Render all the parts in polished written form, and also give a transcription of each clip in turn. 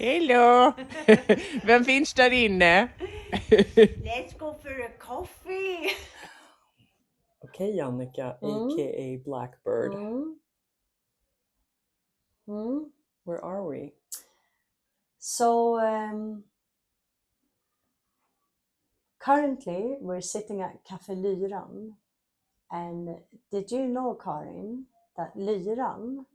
Hello! Vem finns där inne? Let's go for a coffee! Okay, Jannica, aka Blackbird. Where are we? So, currently we're sitting at Café Lyran. And did you know, Karin, that Lyran,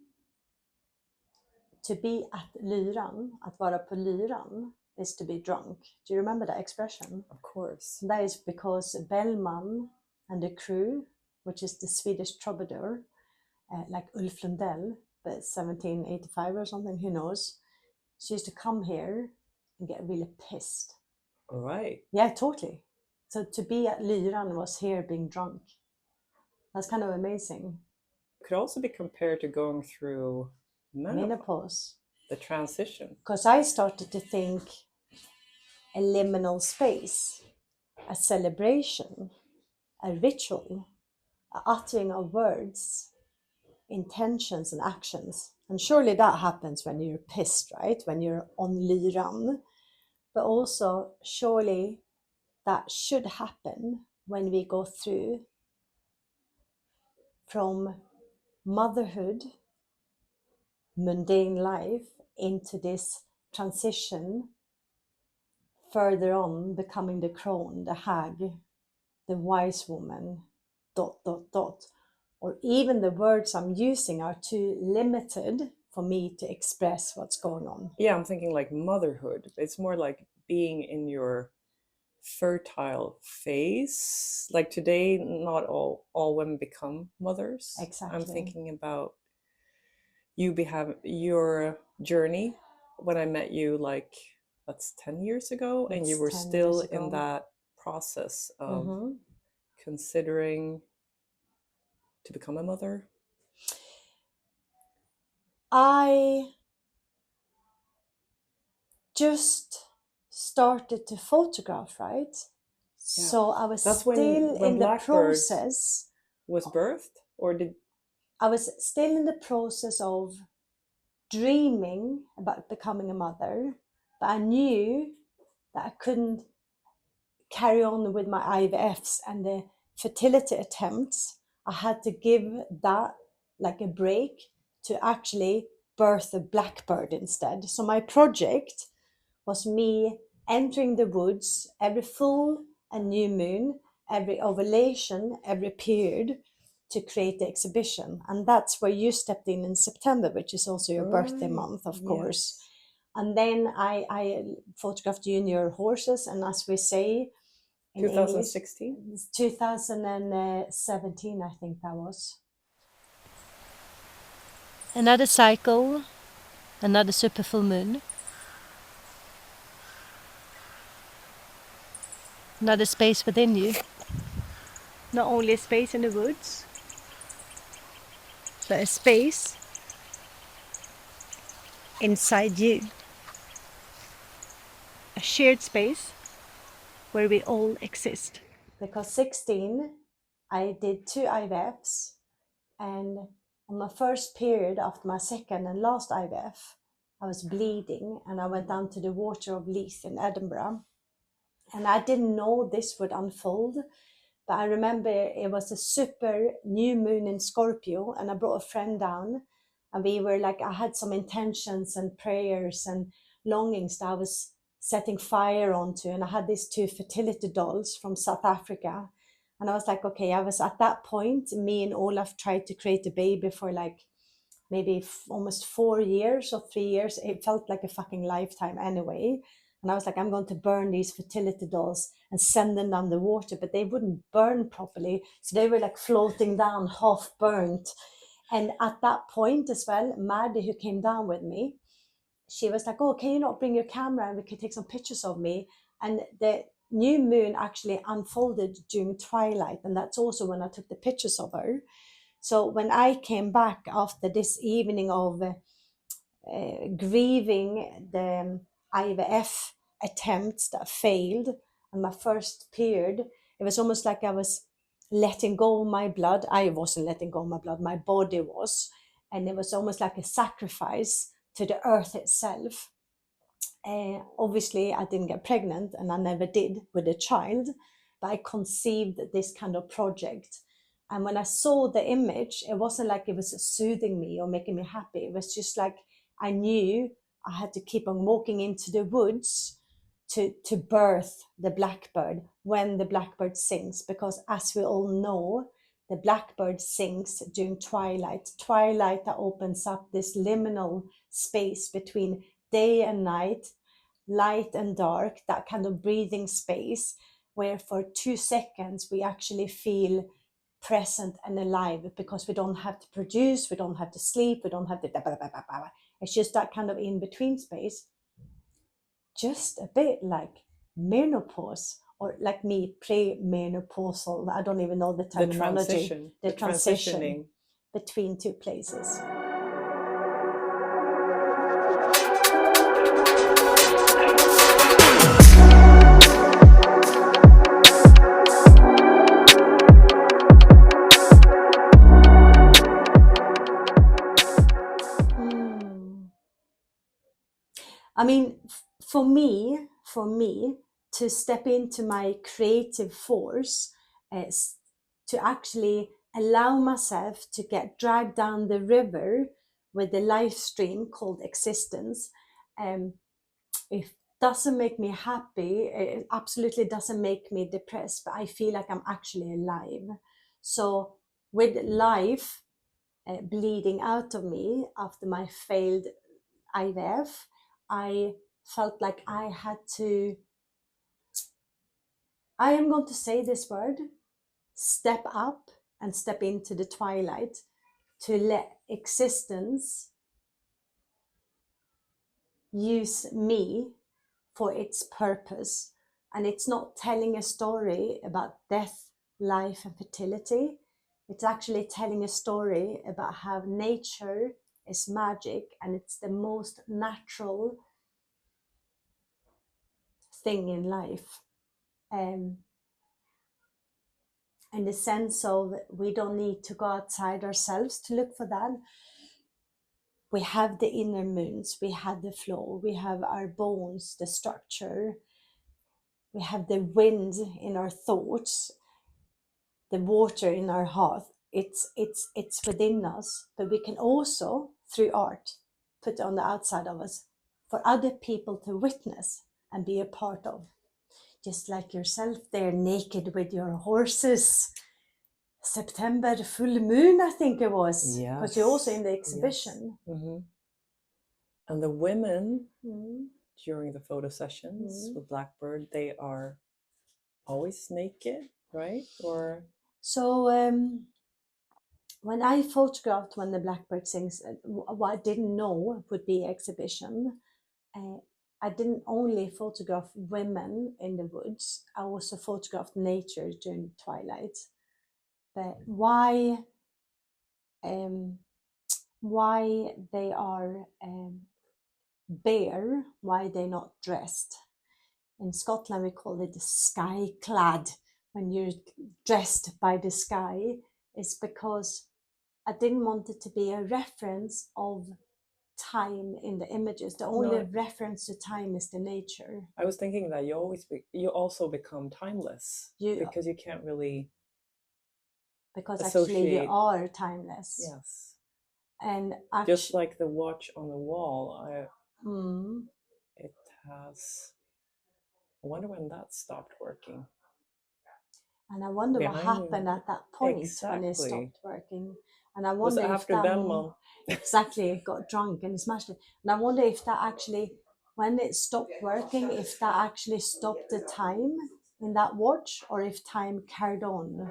to be at Lyran, att vara på Lyran, is to be drunk? Do you remember that expression? Of course. That is because Bellman and the crew, which is the Swedish troubadour, like Ulf Lundell, but 1785 or something, who knows, she used to come here and get really pissed. All right. Yeah, totally. So to be at Lyran was here being drunk. That's kind of amazing. Could also be compared to going through Menopause. The transition. Because I started to think a liminal space, a celebration, a ritual, a uttering of words, intentions and actions. And surely that happens when you're pissed, right? When you're on Lyran. But also surely that should happen when we go through from motherhood, mundane life, into this transition further on, becoming the crone, the hag, the wise woman, ... Or even the words I'm using are too limited for me to express what's going on. Yeah, I'm thinking like motherhood. It's more like being in your fertile phase. Like today, not all women become mothers. Exactly. I'm thinking about your journey when I met you, like that's 10 years ago, and you were still in that process of considering to become a mother. I just started to photograph, right? Yeah. So I was That's still when in the Blackbird process. Was birthed, or did I was still in the process of dreaming about becoming a mother, but I knew that I couldn't carry on with my IVFs and the fertility attempts. I had to give that like a break to actually birth a blackbird instead. So my project was me entering the woods every full and new moon, every ovulation, every period, to create the exhibition. And that's where you stepped in September, which is also your birthday month, of course. And then I photographed you and your horses, and as we say in 2016? English, 2017, I think that was. Another cycle, another super full moon. Another space within you. Not only a space in the woods, but a space inside you. A shared space where we all exist. Because 16, I did 2 IVFs, and on my first period after my second and last IVF, I was bleeding, and I went down to the Water of Leith in Edinburgh. And I didn't know this would unfold, but I remember it was a super new moon in Scorpio, and I brought a friend down, and we were like, I had some intentions and prayers and longings that I was setting fire onto, and I had these 2 fertility dolls from South Africa, and I was like, okay, I was at that point, me and Olaf tried to create a baby for like maybe almost 4 years or 3 years. It felt like a fucking lifetime anyway. And I was like, I'm going to burn these fertility dolls and send them down the water, but they wouldn't burn properly. So they were like floating down, half burnt. And at that point as well, Maddie, who came down with me, she was like, oh, can you not bring your camera and we can take some pictures of me? And the new moon actually unfolded during twilight. And that's also when I took the pictures of her. So when I came back after this evening of grieving the IVF attempts that failed and my first period, it was almost like I was letting go of my blood. I wasn't letting go of my blood, my body was. And it was almost like a sacrifice to the earth itself. Obviously, I didn't get pregnant, and I never did with a child, but I conceived this kind of project. And when I saw the image, it wasn't like it was soothing me or making me happy. It was just like I knew I had to keep on walking into the woods to birth the blackbird when the blackbird sings. Because as we all know, the blackbird sings during twilight. Twilight that opens up this liminal space between day and night, light and dark, that kind of breathing space where for 2 seconds we actually feel present and alive, because we don't have to produce, we don't have to sleep, we don't have to, it's just that kind of in between space, just a bit like menopause, or like me, pre-menopausal. I don't even know the terminology. The transition transitioning between two places. I mean, for me, to step into my creative force is to actually allow myself to get dragged down the river with the life stream called existence. It doesn't make me happy. It absolutely doesn't make me depressed, but I feel like I'm actually alive. So with life bleeding out of me after my failed IVF, I felt like I had to, I am going to say this word, step up and step into the twilight, to let existence use me for its purpose. And it's not telling a story about death, life, and fertility. It's actually telling a story about how nature is magic, and it's the most natural thing in life. In the sense of, we don't need to go outside ourselves to look for that. We have the inner moons, we have the flow, we have our bones, the structure, we have the wind in our thoughts, the water in our heart. It's within us, but we can also, through art, put it on the outside of us for other people to witness and be a part of. Just like yourself there, naked with your horses. September full moon, I think it was. Yes. Because you're also in the exhibition. Yes. Mm-hmm. And the women during the photo sessions with Blackbird, they are always naked, right? Or so when I photographed when the Blackbird Sings, what I didn't know would be exhibition. I didn't only photograph women in the woods. I also photographed nature during twilight. But why they are bare, why they're not dressed? In Scotland, we call it sky clad. When you're dressed by the sky, it's because I didn't want it to be a reference of time in the images. The only reference to time is the nature. I was thinking that you also become timeless, because you can't really, because associate. Actually you are timeless. Yes. And just like the watch on the wall, it has, I wonder when that stopped working. And I wonder what happened at that point. When it stopped working. And I wonder was after Belmont. Exactly, it got drunk and smashed it. And I wonder if that actually, when it stopped working, if that actually stopped the time in that watch, or if time carried on.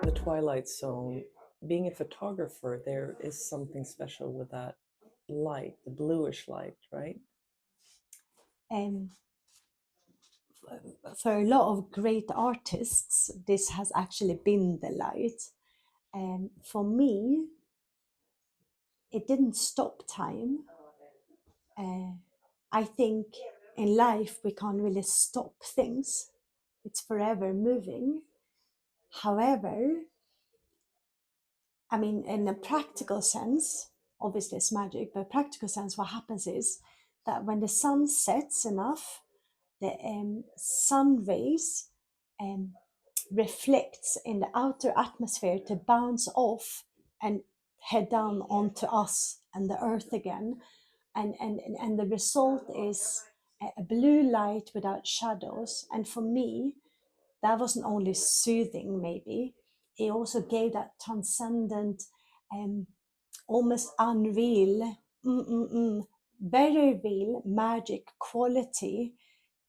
The Twilight Zone, being a photographer, there is something special with that light, the bluish light, right? And for a lot of great artists, this has actually been the light. And for me, it didn't stop time. I think in life we can't really stop things. It's forever moving. However, I mean, in a practical sense, obviously it's magic, but practical sense, what happens is that when the sun sets enough, the sun rays reflects in the outer atmosphere to bounce off and head down onto us and the earth again. And the result is a blue light without shadows. And for me, that wasn't only soothing, maybe, it also gave that transcendent, almost unreal, very real magic quality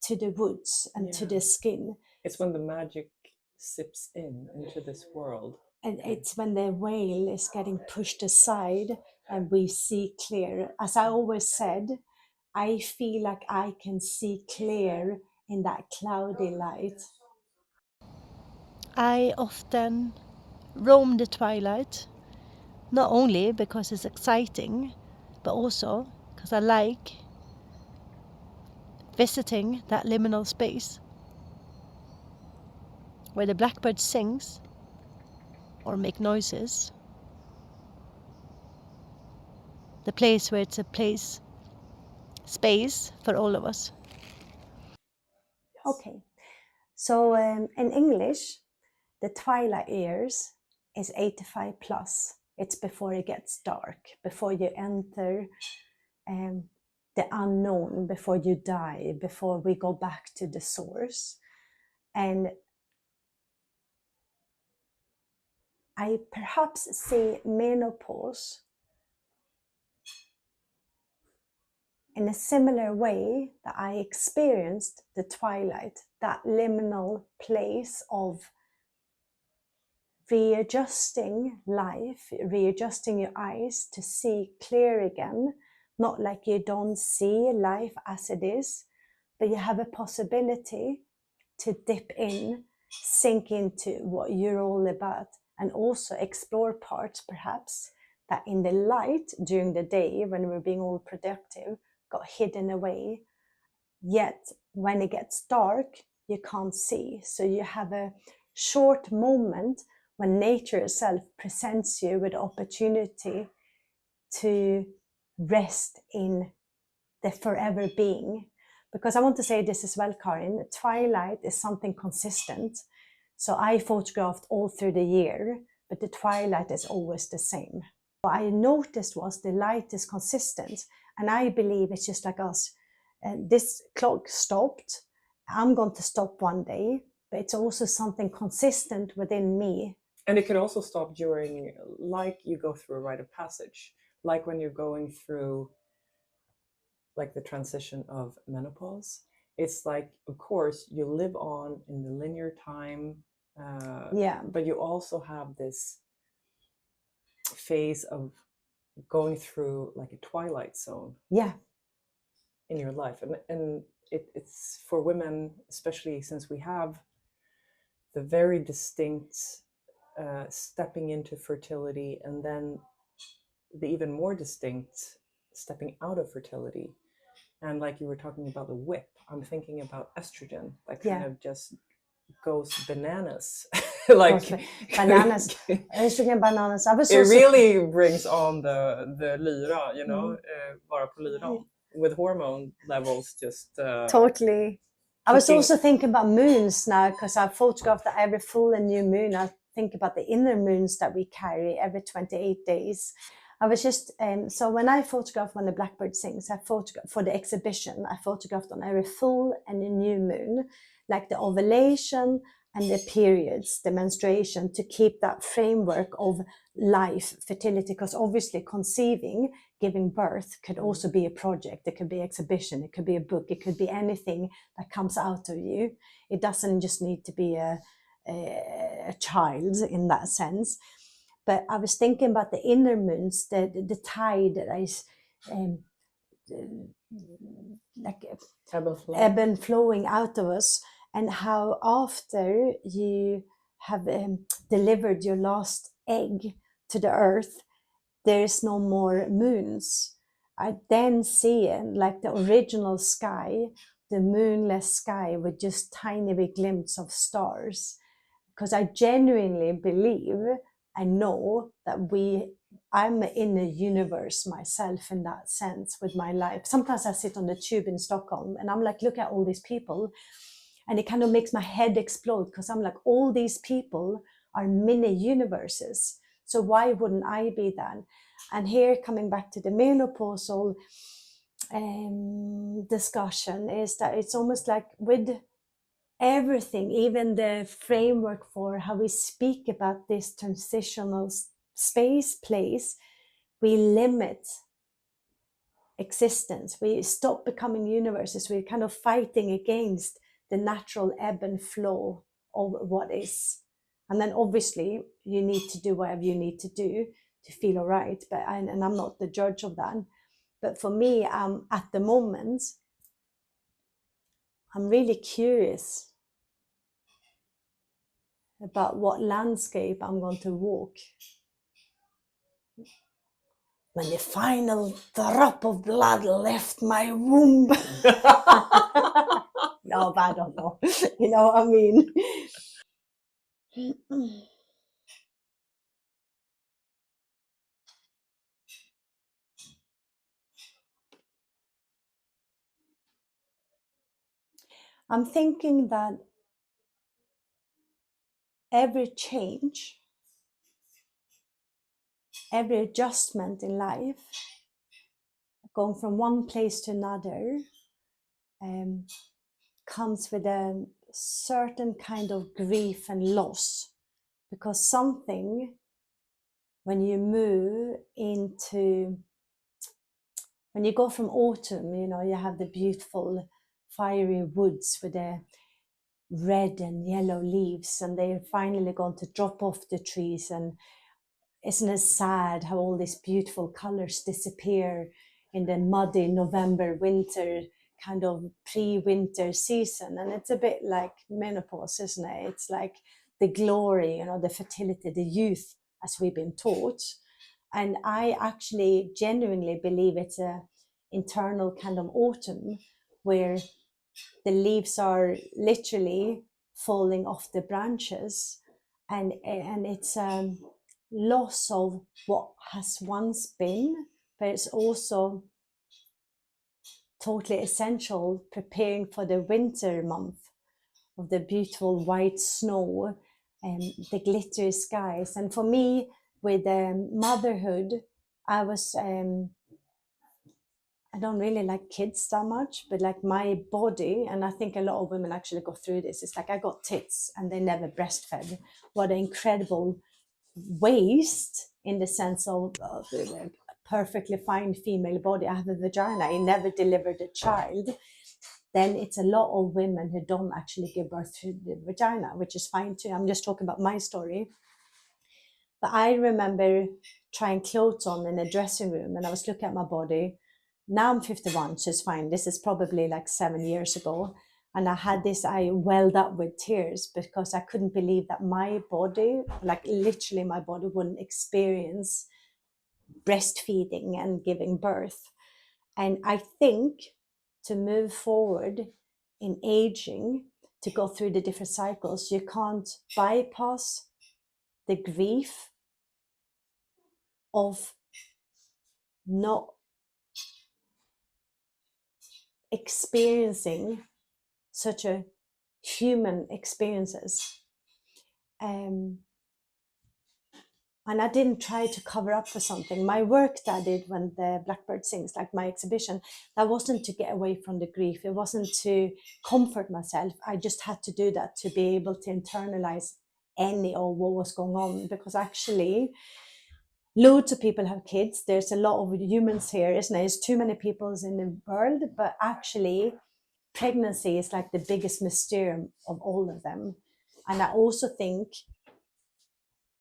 to the woods and to the skin. It's when the magic sips into this world. And it's when the veil is getting pushed aside and we see clear. As I always said, I feel like I can see clear in that cloudy light. I often roam the twilight, not only because it's exciting, but also because I like visiting that liminal space where the blackbird sings or make noises. The place where it's a space for all of us. Okay, so in English, the twilight years is 85 plus. It's before it gets dark, before you enter the unknown, before you die, before we go back to the source. And I perhaps see menopause in a similar way that I experienced the twilight, that liminal place of readjusting life, readjusting your eyes to see clear again, not like you don't see life as it is, but you have a possibility to dip in, sink into what you're all about, and also explore parts perhaps that in the light during the day when we're being all productive got hidden away, yet when it gets dark you can't see. So you have a short moment when nature itself presents you with the opportunity to rest in the forever being. Because I want to say this as well, Karin, twilight is something consistent. So I photographed all through the year, but the twilight is always the same. What I noticed was the light is consistent, and I believe it's just like us. This clock stopped. I'm going to stop one day, but it's also something consistent within me. And it can also stop during, like you go through a rite of passage, like when you're going through like the transition of menopause. It's like, of course, you live on in the linear time, but you also have this phase of going through like a twilight zone in your life. And it's for women, especially since we have the very distinct stepping into fertility, and then the even more distinct stepping out of fertility. And like you were talking about the whip, I'm thinking about estrogen that kind of just goes bananas. Like bananas, estrogen bananas. It really brings on the lyra, you know, bara på lyran, with hormone levels just totally. I was also thinking about moons now, because I photographed every full and new moon. I think about the inner moons that we carry every 28 days. I was just, so when I photographed when the Blackbird Sings, I photographed for the exhibition, I photographed on every full and a new moon, like the ovulation and the periods, the menstruation, to keep that framework of life, fertility, because obviously conceiving, giving birth could also be a project. It could be exhibition, it could be a book, it could be anything that comes out of you. It doesn't just need to be a child in that sense. But I was thinking about the inner moons, the tide that is like ebb and flowing out of us, and how after you have delivered your last egg to the earth, there is no more moons. I then see like the original sky the moonless sky with just tiny big glimpses of stars. Because I genuinely believe and know that I'm in a universe myself in that sense with my life. Sometimes I sit on the tube in Stockholm and I'm like, look at all these people. And it kind of makes my head explode because I'm like, all these people are mini universes. So why wouldn't I be that? And here, coming back to the menopausal discussion, is that it's almost like with everything, even the framework for how we speak about this transitional space, place, we limit existence. We stop becoming universes. We're kind of fighting against the natural ebb and flow of what is. And then obviously you need to do whatever you need to do to feel all right. And I'm not the judge of that. But for me, at the moment, I'm really curious about what landscape I'm going to walk when the final drop of blood left my womb. No, but I don't know. You know what I mean? I'm thinking that every change, every adjustment in life, going from one place to another, comes with a certain kind of grief and loss. Because something, when you move into, when you go from autumn, you know, you have the beautiful fiery woods with the red and yellow leaves, and they're finally going to drop off the trees. And isn't it sad how all these beautiful colors disappear in the muddy November, winter, kind of pre-winter season? And it's a bit like menopause, isn't it? It's like the glory, you know, the fertility, the youth, as we've been taught. And I actually genuinely believe it's a internal kind of autumn where the leaves are literally falling off the branches, and it's loss of what has once been, but it's also totally essential preparing for the winter month of the beautiful white snow and the glittery skies. And for me, with motherhood, I was I don't really like kids that much, but like my body, and I think a lot of women actually go through this, it's like I got tits and they never breastfed. What an incredible waste in the sense of a perfectly fine female body. I have a vagina, I never delivered a child. Then it's a lot of women who don't actually give birth to the vagina, which is fine too. I'm just talking about my story. But I remember trying clothes on in a dressing room and I was looking at my body. Now I'm 51, so it's fine. This is probably like 7 years ago. And I had this, I welled up with tears because I couldn't believe that my body, like literally my body, wouldn't experience breastfeeding and giving birth. And I think to move forward in aging, to go through the different cycles, you can't bypass the grief of not experiencing such a human experiences. And I didn't try to cover up for something. My work that I did when the Blackbird Sings, like my exhibition, that wasn't to get away from the grief. It wasn't to comfort myself. I just had to do that to be able to internalize any of what was going on. Because actually, loads of people have kids. There's a lot of humans here, isn't there? There's too many people in the world, but actually, pregnancy is like the biggest mysterium of all of them. And I also think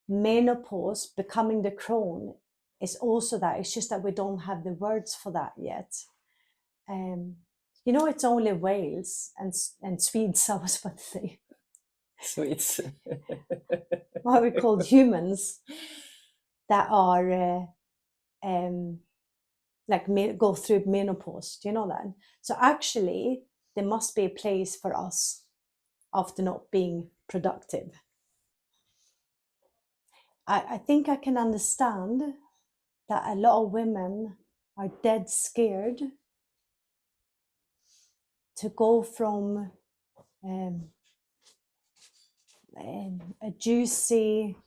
menopause, becoming the crone, is also that. It's just that we don't have the words for that yet. You know, it's only Wales and Swedes, I was about to say. Swedes. What we call humans that are like go through menopause. Do you know that? So actually, there must be a place for us after not being productive. I think I can understand that a lot of women are dead scared to go from a juicy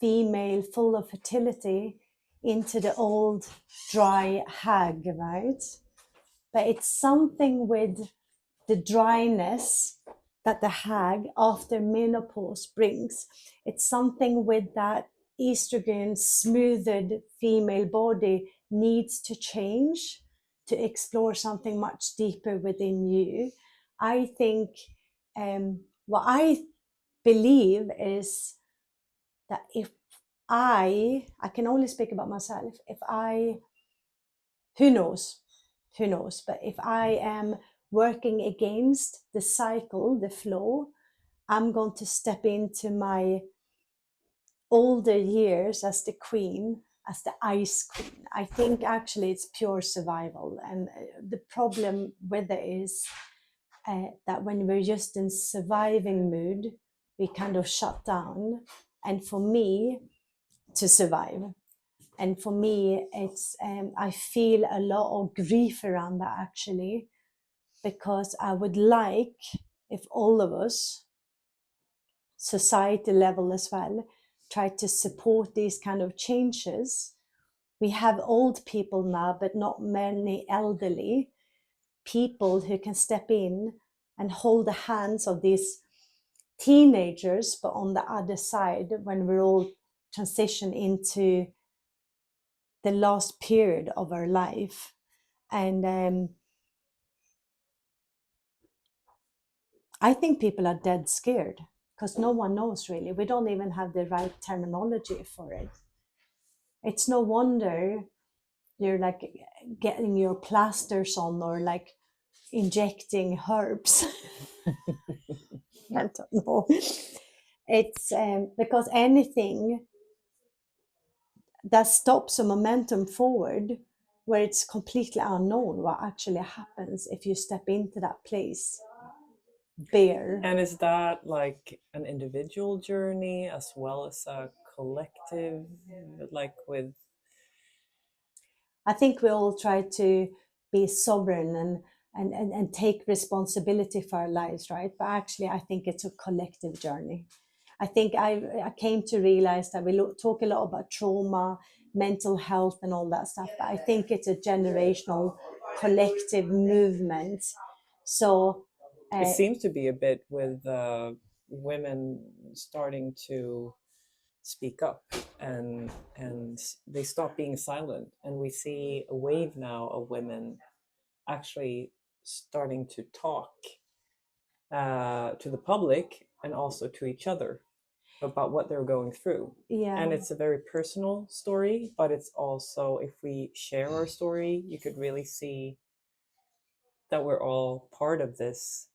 female full of fertility into the old dry hag, right? But it's something with the dryness that the hag after menopause brings. It's something with that estrogen smoothed female body needs to change to explore something much deeper within you. I think what I believe is that if I can only speak about myself, who knows, but if I am working against the cycle, the flow, I'm going to step into my older years as the queen, as the ice queen. I think actually it's pure survival. And the problem with it is that when we're just in surviving mood, we kind of shut down. And for me, to survive. And for me, it's I feel a lot of grief around that actually, because I would like if all of us, society level as well, try to support these kind of changes. We have old people now, but not many elderly people who can step in and hold the hands of these teenagers, but on the other side, when we're all transition into the last period of our life. And I think people are dead scared because no one knows really. We don't even have the right terminology for it. It's no wonder you're like getting your plasters on or like injecting herbs. I don't know. It's because anything that stops a momentum forward where it's completely unknown what actually happens if you step into that place bare. And is that like an individual journey as well as a collective, like with? I think we all try to be sovereign and take responsibility for our lives, right? But actually, I think it's a collective journey. I think I came to realize that we talk a lot about trauma, mental health, and all that stuff. But I think it's a generational, collective movement. So It seems to be a bit with women starting to speak up and they stop being silent, and we see a wave now of women actually starting to talk to the public and also to each other about what they're going through. yeah, And it's a very personal story, but it's also, if we share our story, you could really see that we're all part of this,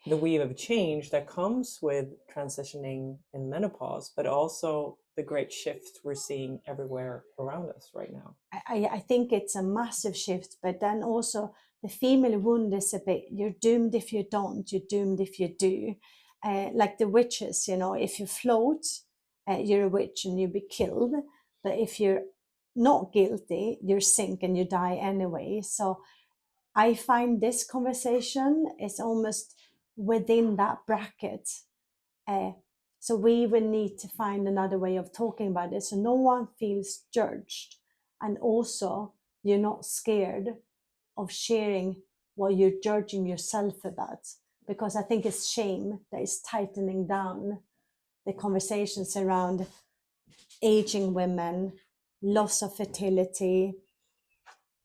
the wave of change that comes with transitioning in menopause, but also the great shift we're seeing everywhere around us right now. I think it's a massive shift, but then also the female wound is a bit, you're doomed if you don't, you're doomed if you do. Like the witches, you know, if you float, you're a witch and you be killed. But if you're not guilty, you sink and you die anyway. So I find this conversation is almost within that bracket. So we will need to find another way of talking about it so no one feels judged. And also, you're not scared of sharing what you're judging yourself about. Because I think it's shame that is tightening down the conversations around aging women, loss of fertility,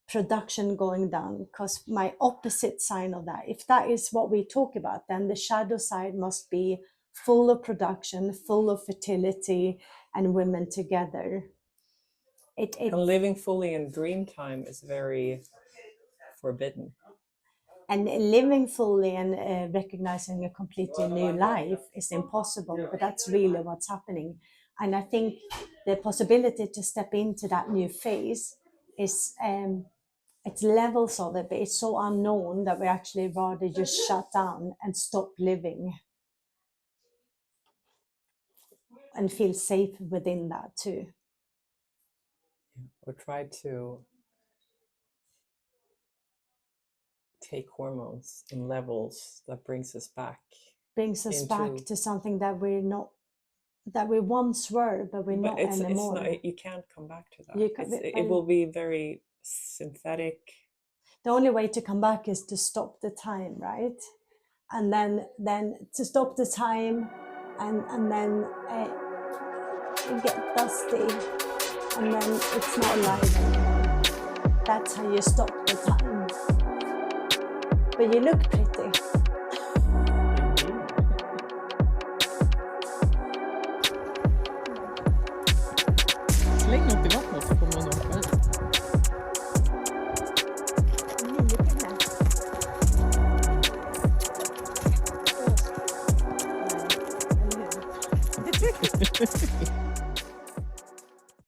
production going down. Because my opposite side of that, if that is what we talk about, then the shadow side must be full of production, full of fertility, and women together. And living fully in dream time is very forbidden. And living fully and recognizing a completely new life is impossible, but that's really what's happening. And I think the possibility to step into that new phase is a it's levels of it, but it's so unknown that we actually rather just shut down and stop living and feel safe within that too. Or try to take hormones in levels that brings us back Back to something that we're not, that we once were, but we're not anymore. It's not, you can't come back to that. It will be very synthetic. The only way to come back is to stop the time, right? And then to stop the time, and then you get dusty, and then it's not alive anymore. That's how you stop the time. But you look pretty. Släng något i vattnet så kommer man åka ut. Minipinne.